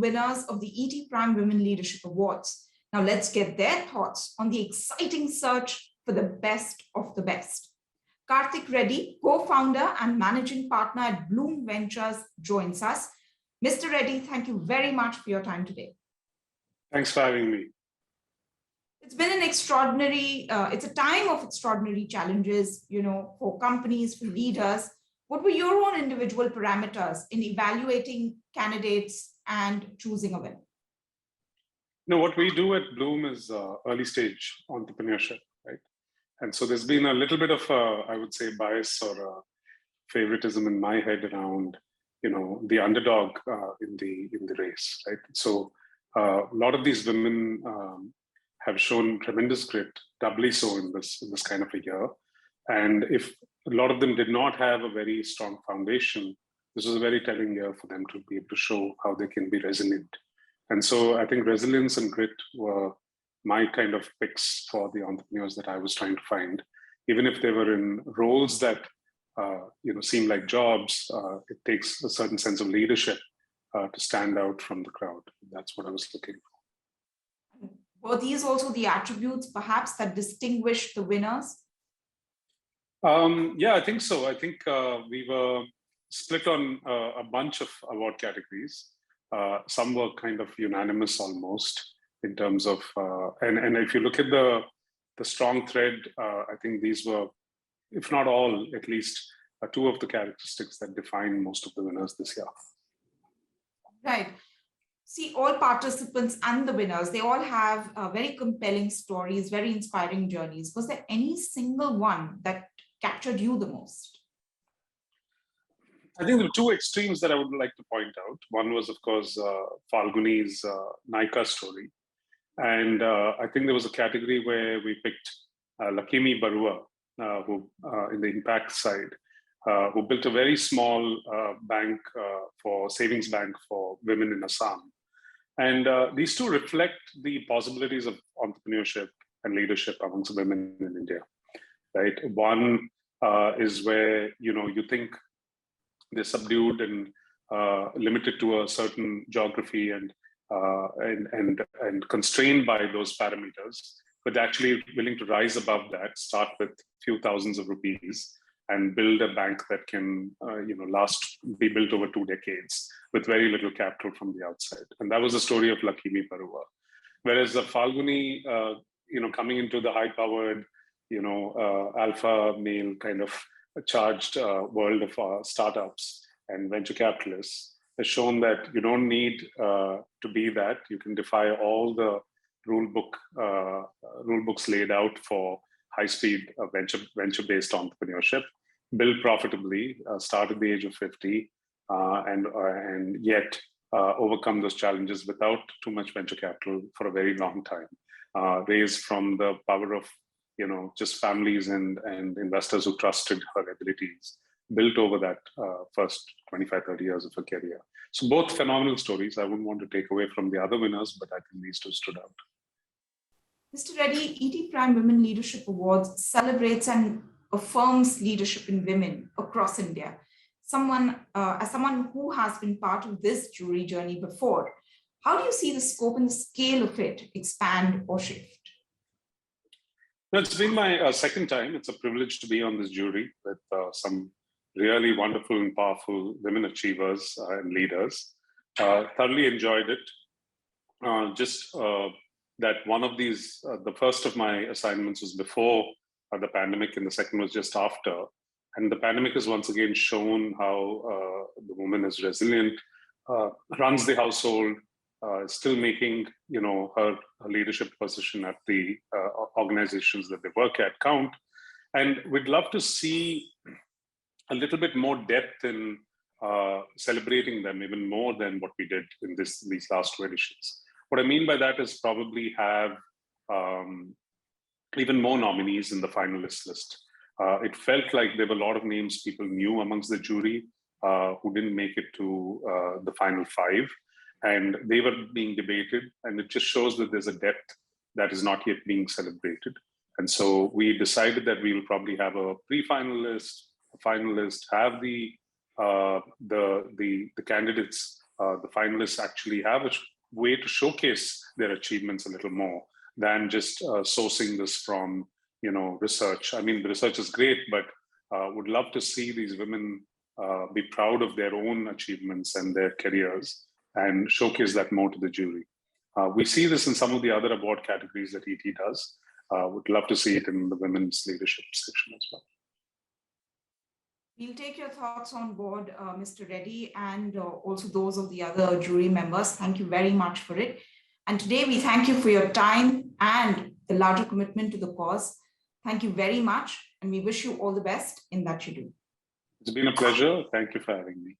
winners of the ETPrime Women Leadership Awards. Now let's get their thoughts on the exciting search for the best of the best. Karthik Reddy, co-founder and managing partner at Blume Ventures, joins us. Mr. Reddy, thank you very much for your time today. Thanks for having me. It's been an extraordinary, it's a time of extraordinary challenges, for companies, for leaders. What were your own individual parameters in evaluating candidates and choosing a winner? What we do at Blume is early stage entrepreneurship, right? And so there's been a little bit of, I would say, bias or favoritism in my head around, the underdog in the race, right? So a lot of these women have shown tremendous grit, doubly so in this kind of a year. And if a lot of them did not have a very strong foundation, this was a very telling year for them to be able to show how they can be resilient. And so I think resilience and grit were my kind of picks for the entrepreneurs that I was trying to find. Even if they were in roles that seem like jobs, it takes a certain sense of leadership to stand out from the crowd. That's what I was looking for. Were these also the attributes perhaps that distinguish the winners? Yeah, I think so. I think we were split on a bunch of award categories. Some were kind of unanimous almost in terms of, and if you look at the strong thread, I think these were, if not all, at least two of the characteristics that define most of the winners this year. Right. See, all participants and the winners, they all have very compelling stories, very inspiring journeys. Was there any single one that captured you the most? I think there were two extremes that I would like to point out. One was, of course, Falguni's Nika story. And I think there was a category where we picked Lakimi Barua, who in the impact side, who built a very small bank savings bank for women in Assam. And these two reflect the possibilities of entrepreneurship and leadership amongst women in India, right? One is where, you think they're subdued and limited to a certain geography and constrained by those parameters, but actually willing to rise above that, start with a few thousands of rupees and build a bank that can, be built over 2 decades with very little capital from the outside. And that was the story of Lakimi Parua. Whereas the Falguni, coming into the high-powered, alpha male kind of charged world of startups and venture capitalists has shown that you don't need to be that. You can defy all the rule books laid out for high-speed venture-based entrepreneurship, build profitably, start at the age of 50, and yet overcome those challenges without too much venture capital for a very long time. Raised from the power of just families and investors who trusted her abilities, built over that first 25, 30 years of her career. So both phenomenal stories. I wouldn't want to take away from the other winners, but I think these two stood out. Mr. Reddy, ETPrime Women Leadership Awards celebrates and affirms leadership in women across India. As someone who has been part of this jury journey before, how do you see the scope and the scale of it expand or shift? Well, it's been my second time. It's a privilege to be on this jury with some really wonderful and powerful women achievers and leaders. Thoroughly enjoyed it. That one of these, the first of my assignments was before the pandemic and the second was just after. And the pandemic has once again shown how the woman is resilient, runs the household, still making her leadership position at the organizations that they work at count. And we'd love to see a little bit more depth in celebrating them even more than what we did in these last two editions. What I mean by that is probably have even more nominees in the finalist list. It felt like there were a lot of names people knew amongst the jury who didn't make it to the final 5, and they were being debated, and it just shows that there's a depth that is not yet being celebrated. And so we decided that we will probably have a pre-finalist, a finalist, have the candidates the finalists actually have a way to showcase their achievements a little more than just sourcing this from, research. I mean, the research is great, but would love to see these women be proud of their own achievements and their careers and showcase that more to the jury. We see this in some of the other award categories that ET does. Would love to see it in the women's leadership section as well. We'll take your thoughts on board, Mr. Reddy, and also those of the other jury members. Thank you very much for it. And today we thank you for your time and the larger commitment to the cause. Thank you very much, and we wish you all the best in that you do. It's been a pleasure. Thank you for having me.